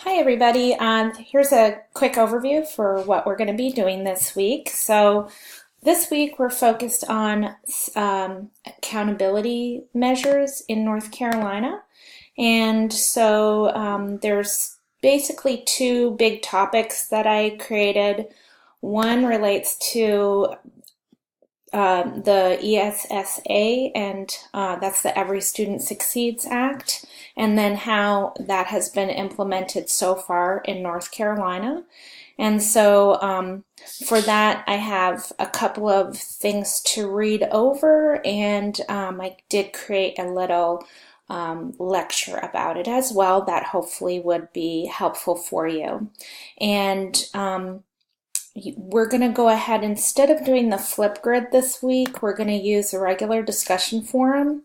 Hi everybody. Here's a quick overview for what we're going to be doing this week. So this week we're focused on accountability measures in North Carolina. And so there's basically two big topics that I created. One relates to the ESSA, and that's the Every Student Succeeds Act, and then how that has been implemented so far in North Carolina. And so for that, I have a couple of things to read over, and I did create a little lecture about it as well that hopefully would be helpful for you. And we're going to go ahead, instead of doing the Flipgrid this week, we're going to use a regular discussion forum.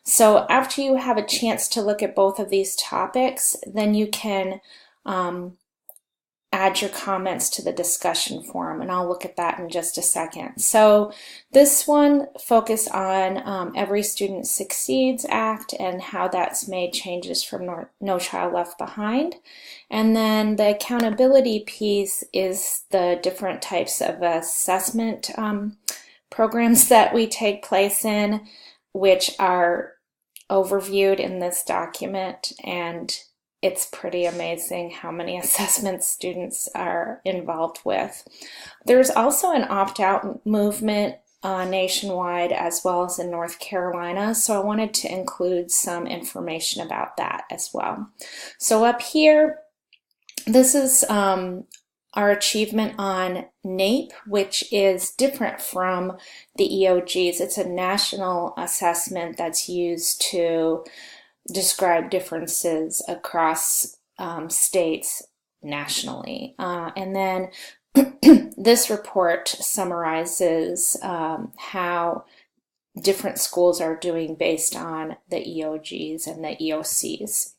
So after you have a chance to look at both of these topics, then you can add your comments to the discussion forum, and I'll look at that in just a second. So this one focused on Every Student Succeeds Act and how that's made changes from No Child Left Behind. And then the accountability piece is the different types of assessment programs that we take place in, which are overviewed in this document, and it's pretty amazing how many assessments students are involved with. There's also an opt-out movement nationwide as well as in North Carolina, so I wanted to include some information about that as well. So up here, this is our achievement on NAEP, which is different from the EOGs. It's a national assessment that's used to describe differences across states nationally. And then this report summarizes how different schools are doing based on the EOGs and the EOCs.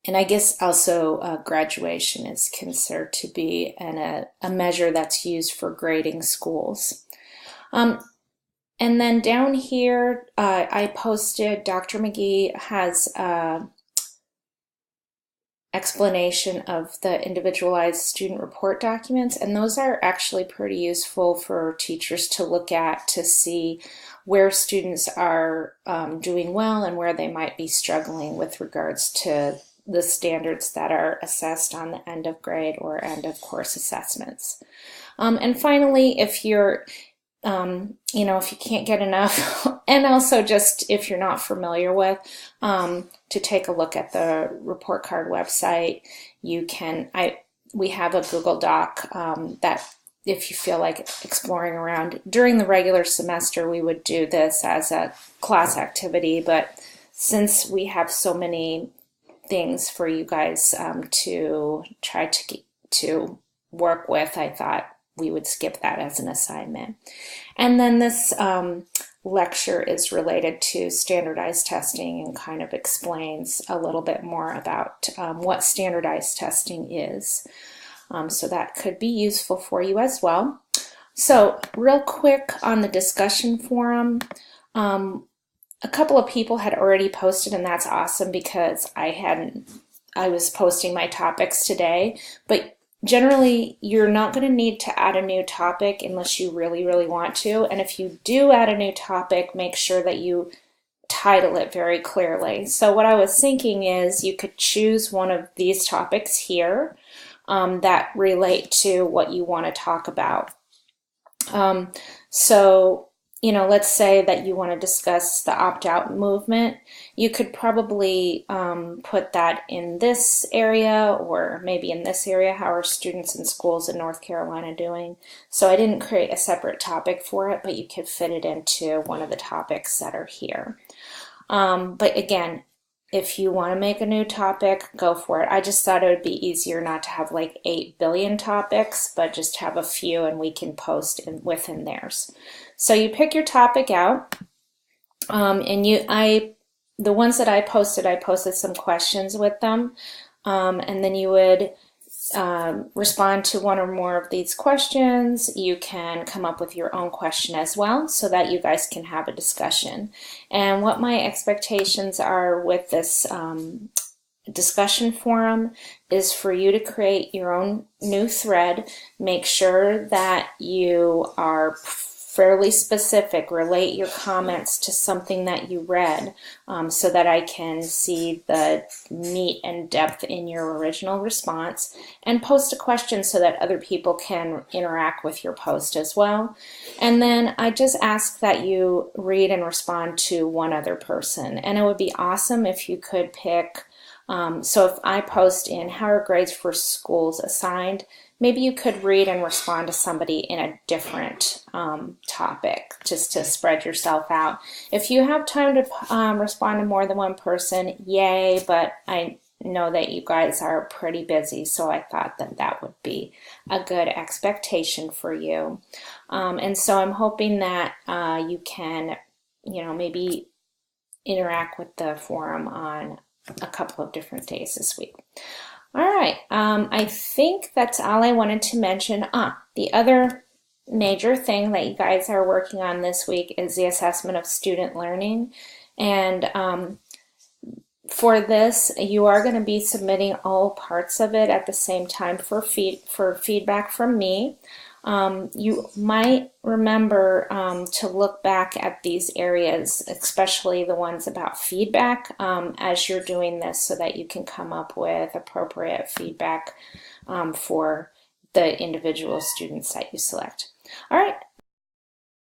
And I guess also graduation is considered to be a measure that's used for grading schools. And then down here, I posted, Dr. McGee has an explanation of the individualized student report documents, and those are actually pretty useful for teachers to look at to see where students are doing well and where they might be struggling with regards to the standards that are assessed on the end of grade or end of course assessments. And finally, if you're if you can't get enough, and also just if you're not familiar with, to take a look at the report card website, you can, we have a Google Doc that if you feel like exploring around during the regular semester, we would do this as a class activity, but since we have so many things for you guys to try to work with, I thought we would skip that as an assignment. And then this lecture is related to standardized testing and kind of explains a little bit more about what standardized testing is. So that could be useful for you as well. So real quick on the discussion forum, a couple of people had already posted, and that's awesome because I was posting my topics today, but generally, you're not going to need to add a new topic unless you really, really want to. And if you do add a new topic, make sure that you title it very clearly. So what I was thinking is you could choose one of these topics here that relate to what you want to talk about. Let's say that you want to discuss the opt-out movement. You could probably put that in this area or maybe in this area. How are students in schools in North Carolina doing? So I didn't create a separate topic for it, but you could fit it into one of the topics that are here. But again, if you want to make a new topic, go for it. I just thought it would be easier not to have like 8 billion topics, but just have a few and we can post within theirs. So you pick your topic out, and the ones that I posted some questions with them, and then you would respond to one or more of these questions. You can come up with your own question as well so that you guys can have a discussion. And what my expectations are with this discussion forum is for you to create your own new thread. Make sure that you are fairly specific. Relate your comments to something that you read, so that I can see the meat and depth in your original response, and post a question so that other people can interact with your post as well. And then I just ask that you read and respond to one other person, and it would be awesome if you could pick, so if I post in how are grades for schools assigned, maybe you could read and respond to somebody in a different topic, just to spread yourself out. If you have time to respond to more than one person, yay, but I know that you guys are pretty busy, so I thought that that would be a good expectation for you. And so I'm hoping that you can, maybe interact with the forum on a couple of different days this week. All right, I think that's all I wanted to mention. The other major thing that you guys are working on this week is the assessment of student learning. And for this, you are going to be submitting all parts of it at the same time for feedback from me. You might remember to look back at these areas, especially the ones about feedback, as you're doing this, so that you can come up with appropriate feedback for the individual students that you select. All right,